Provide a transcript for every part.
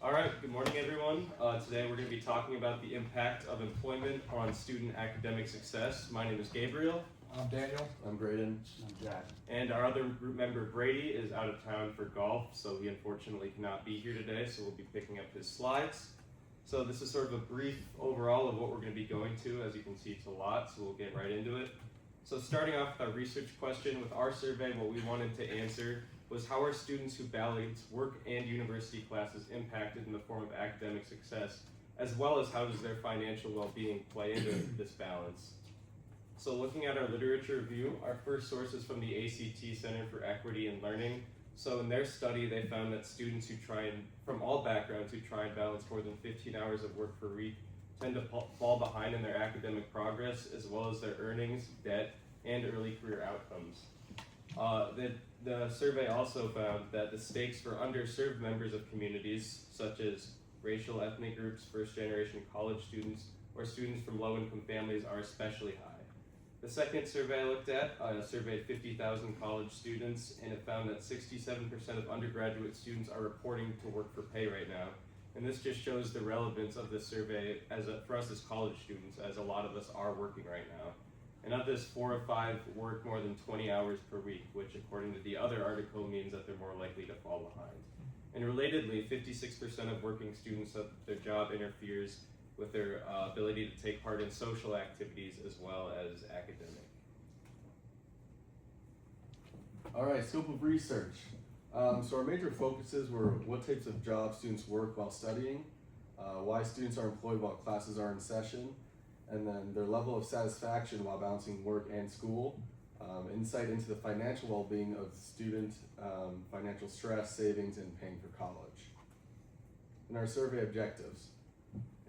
All right, good morning, everyone. Today we're going to be talking about the impact of employment on student academic success. My name is Gabriel. I'm Daniel. I'm Braden. I'm Jack. And our other group member, Brady, is out of town for golf, so he unfortunately cannot be here today, so we'll be picking up his slides. So this is sort of a brief overall of what we're going to be going to. As you can see, it's a lot, so we'll get right into it. So starting off with our research question, with our survey, what we wanted to answer was how are students who balance work and university classes impacted in the form of academic success, as well as how does their financial well-being play into this balance. So looking at our literature review, our first source is from the ACT Center for Equity and Learning. So in their study, they found that students from all backgrounds who try and balance more than 15 hours of work per week tend to fall behind in their academic progress, as well as their earnings, debt, and early career outcomes. The survey also found that the stakes for underserved members of communities, such as racial, ethnic groups, first-generation college students, or students from low-income families, are especially high. The second survey I looked at surveyed 50,000 college students, and it found that 67% of undergraduate students are reporting to work for pay right now. And this just shows the relevance of this survey for us as college students, as a lot of us are working right now. And of this, 4 of 5 work more than 20 hours per week, which according to the other article means that they're more likely to fall behind. And relatedly, 56% of working students said that their job interferes with their ability to take part in social activities as well as academic. All right, scope of research. So our major focuses were what types of jobs students work while studying, why students are employed while classes are in session, and then their level of satisfaction while balancing work and school, insight into the financial well-being of student, financial stress, savings, and paying for college. And our survey objectives.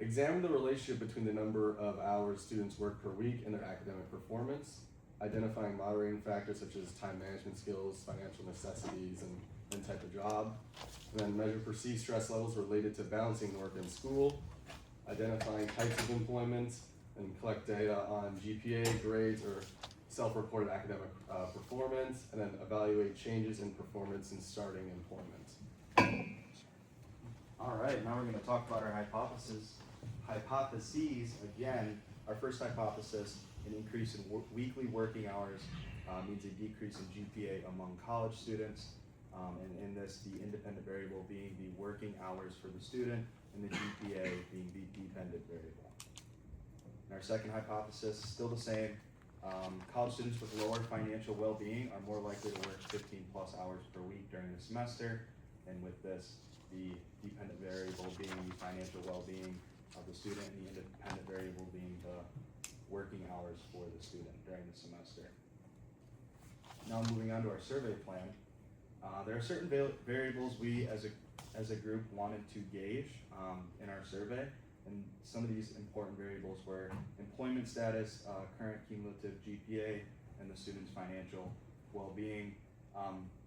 Examine the relationship between the number of hours students work per week and their academic performance, identifying moderating factors such as time management skills, financial necessities, and type of job. And then measure perceived stress levels related to balancing work and school, identifying types of employment, and collect data on GPA, grades, or self-reported academic performance, and then evaluate changes in performance in starting employment. All right, now we're going to talk about our hypotheses. Again, our first hypothesis, an increase in weekly working hours means a decrease in GPA among college students. And in this, the independent variable being the working hours for the student, and the GPA being the dependent variable. And our second hypothesis, still the same, college students with lower financial well-being are more likely to work 15 plus hours per week during the semester, and with this, the dependent variable being the financial well-being of the student, and the independent variable being the working hours for the student during the semester. Now moving on to our survey plan, there are certain variables we as a group wanted to gauge in our survey. And some of these important variables were employment status, current cumulative GPA, and the student's financial well-being.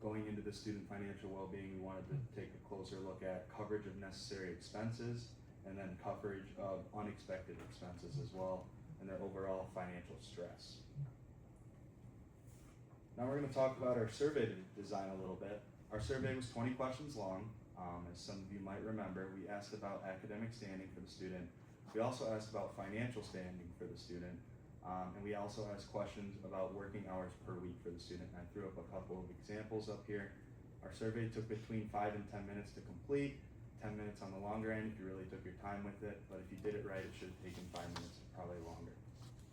Going into the student financial well-being, we wanted to take a closer look at coverage of necessary expenses, and then coverage of unexpected expenses as well, and their overall financial stress. Now we're going to talk about our survey design a little bit. Our survey was 20 questions long. As some of you might remember, we asked about academic standing for the student. We also asked about financial standing for the student. And we also asked questions about working hours per week for the student. I threw up a couple of examples up here. Our survey took between 5 and 10 minutes to complete. 10 minutes on the longer end if you really took your time with it, but if you did it right, it should have taken 5 minutes, probably longer.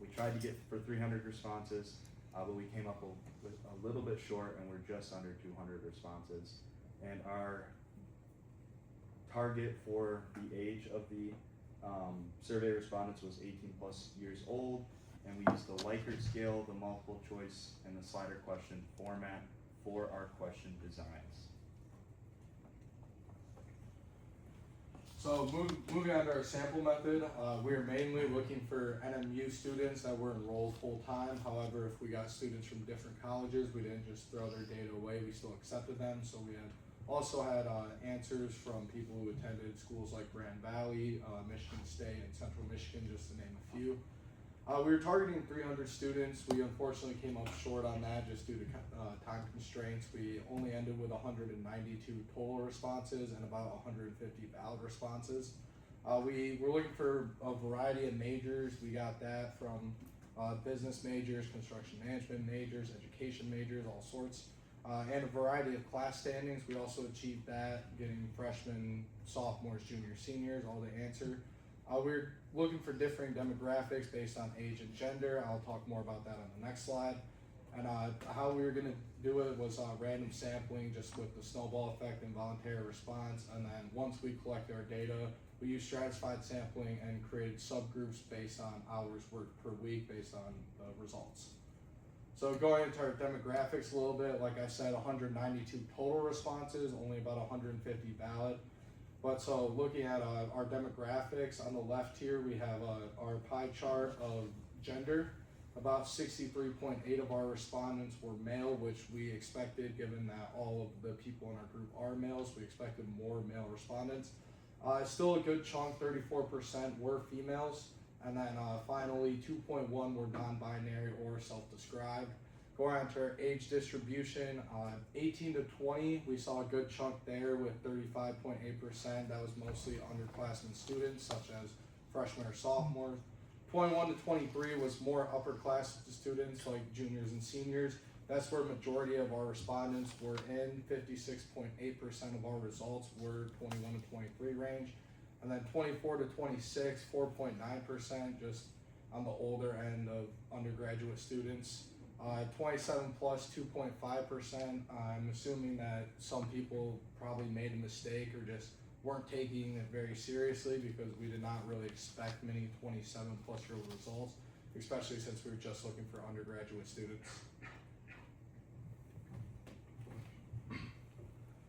We tried to get for 300 responses, but we came up with a little bit short, and we're just under 200 responses. And our target for the age of the survey respondents was 18 plus years old, and we used the Likert scale, the multiple choice, and the slider question format for our question designs. So moving on to our sample method, we are mainly looking for NMU students that were enrolled full-time. However, if we got students from different colleges, we didn't just throw their data away, we still accepted them. So we also had answers from people who attended schools like Grand Valley, Michigan State, and Central Michigan, just to name a few. We were targeting 300 students. We unfortunately came up short on that just due to time constraints. We only ended with 192 total responses and about 150 valid responses. We were looking for a variety of majors. We got that from business majors, construction management majors, education majors, all sorts, and a variety of class standings. We also achieved that, getting freshmen, sophomores, juniors, seniors, all to answer. We're looking for differing demographics based on age and gender. I'll talk more about that on the next slide. And how we were going to do it was random sampling, just with the snowball effect and voluntary response. And then once we collected our data, we used stratified sampling and created subgroups based on hours worked per week based on the results. So going into our demographics a little bit, like I said, 192 total responses, only about 150 valid. But so looking at our demographics, on the left here we have our pie chart of gender. About 63.8 of our respondents were male, which we expected given that all of the people in our group are males. We expected more male respondents. Still a good chunk, 34% were females. And then finally 2.1 were non-binary or self-described. Going on to our age distribution, 18 to 20, we saw a good chunk there with 35.8%. That was mostly underclassmen students, such as freshmen or sophomores. 21 to 23 was more upper class students, like juniors and seniors. That's where majority of our respondents were in. 56.8% of our results were 21 to 23 range. And then 24 to 26, 4.9%, just on the older end of undergraduate students. 27 plus 2.5%. I'm assuming that some people probably made a mistake or just weren't taking it very seriously because we did not really expect many 27 plus year old results, especially since we were just looking for undergraduate students.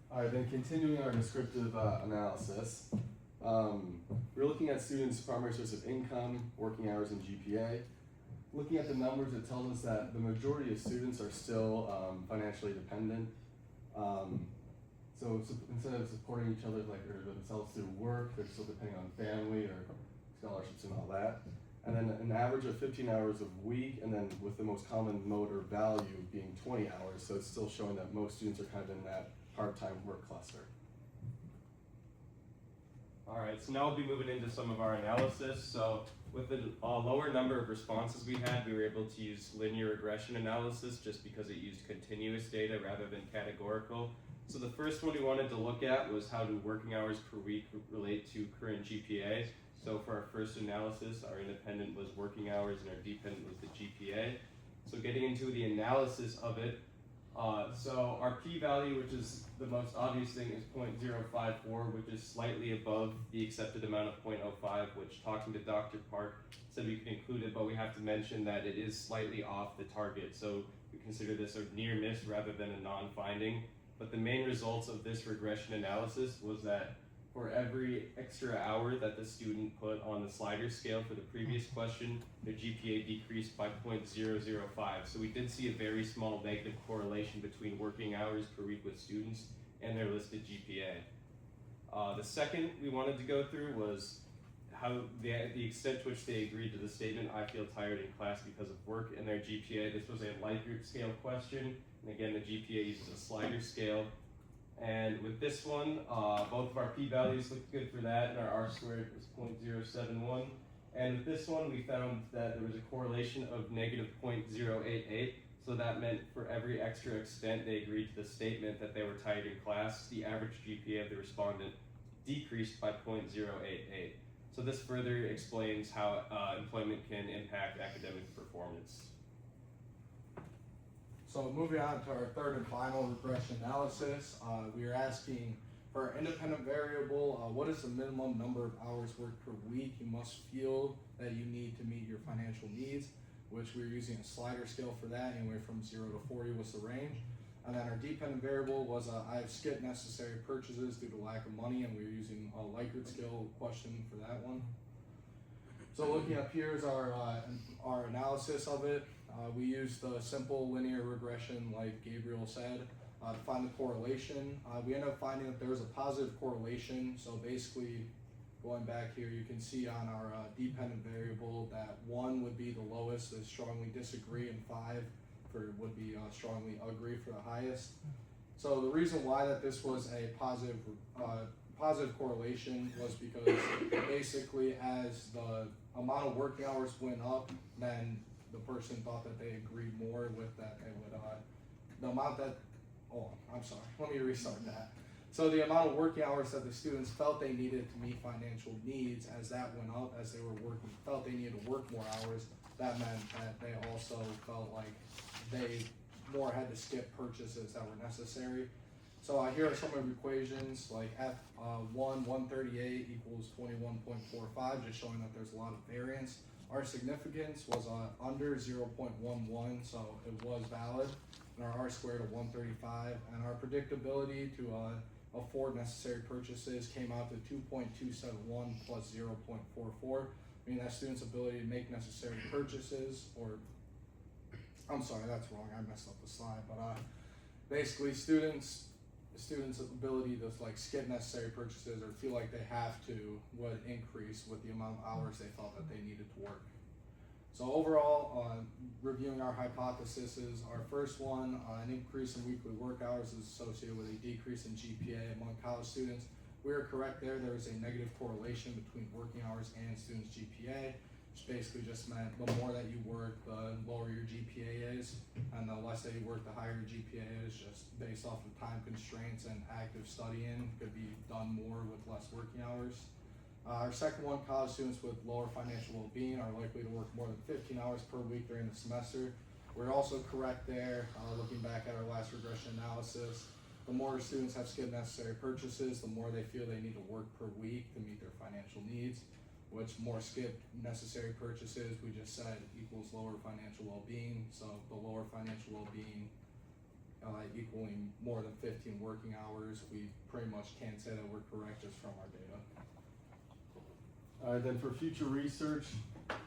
All right, then continuing our descriptive analysis, we're looking at students' primary source of income, working hours, and GPA. Looking at the numbers, it tells us that the majority of students are still financially dependent. So instead of supporting each other or themselves through work, they're still depending on family or scholarships and all that. And then an average of 15 hours a week, and then with the most common mode or value being 20 hours. So it's still showing that most students are kind of in that part-time work cluster. All right, so now we'll be moving into some of our analysis. So with the lower number of responses we had, we were able to use linear regression analysis just because it used continuous data rather than categorical. So the first one we wanted to look at was how do working hours per week relate to current GPA. So for our first analysis, our independent was working hours and our dependent was the GPA. So getting into the analysis of it, so our p-value, which is the most obvious thing, is 0.054, which is slightly above the accepted amount of 0.05, which talking to Dr. Park said we could include it, but we have to mention that it is slightly off the target. So we consider this a near miss rather than a non-finding. But the main results of this regression analysis was that for every extra hour that the student put on the slider scale for the previous question, their GPA decreased by 0.005. So we did see a very small negative correlation between working hours per week with students and their listed GPA. The second we wanted to go through was how the extent to which they agreed to the statement, I feel tired in class because of work, and their GPA. This was a Likert scale question, and again the GPA uses a slider scale. And with this one, both of our p-values looked good for that, and our r-squared was 0.071. And with this one, we found that there was a correlation of negative 0.088. So that meant for every extra extent they agreed to the statement that they were tired in class, the average GPA of the respondent decreased by 0.088. So this further explains how employment can impact academic performance. So moving on to our third and final regression analysis, we are asking for our independent variable, what is the minimum number of hours worked per week you must feel that you need to meet your financial needs, which we're using a slider scale for that, anywhere from 0 to 40 was the range. And then our dependent variable was I have skipped necessary purchases due to lack of money, and we're using a Likert scale question for that one. So looking up here is our analysis of it. We used the simple linear regression like Gabriel said to find the correlation. We ended up finding that there was a positive correlation. So basically going back here, you can see on our dependent variable that 1 would be the lowest, is strongly disagree, and 5 would be strongly agree for the highest. So the reason why that this was a positive correlation was because basically as the amount of working hours went up, then the person thought that they agreed more with that they would, the amount that, oh, I'm sorry, let me restart that. So the amount of working hours that the students felt they needed to meet financial needs, as that went up, as they were working, felt they needed to work more hours, that meant that they also felt like they more had to skip purchases that were necessary. So here are some of the equations, like F1, 138 equals 21.45, just showing that there's a lot of variance. Our significance was under 0.11, so it was valid. And our R squared of 135, and our predictability to afford necessary purchases came out to 2.271 plus 0.44, meaning that students' ability to make necessary purchases, or, I'm sorry, that's wrong, I messed up the slide, but basically students' ability to like skip necessary purchases or feel like they have to would increase with the amount of hours they felt that they needed to work. So overall, reviewing our hypotheses, our first one, an increase in weekly work hours is associated with a decrease in GPA among college students. We are correct there. There is a negative correlation between working hours and students' GPA, which basically just meant the more that you work, the lower your GPA is, and the less that you work, the higher your GPA is, just based off of time constraints and active studying could be done more with less working hours. Our second one, college students with lower financial well-being are likely to work more than 15 hours per week during the semester. We're also correct there, looking back at our last regression analysis. The more students have skipped necessary purchases, the more they feel they need to work per week to meet their financial needs, which more skipped necessary purchases, we just said, equals lower financial well-being. So the lower financial well-being equaling more than 15 working hours, we pretty much can't say that we're correct just from our data. Alright, then for future research,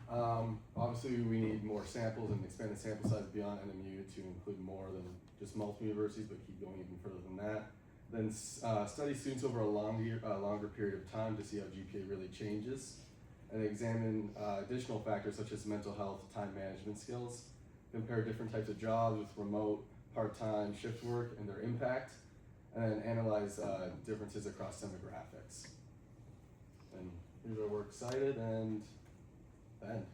obviously we need more samples and expand the sample size beyond NMU to include more than just multiple universities, but keep going even further than that. Then study students over a longer period of time to see how GPA really changes, and examine additional factors such as mental health, time management skills, compare different types of jobs with remote, part-time, shift work and their impact, and then analyze differences across demographics. And here's where we're excited, and Ben.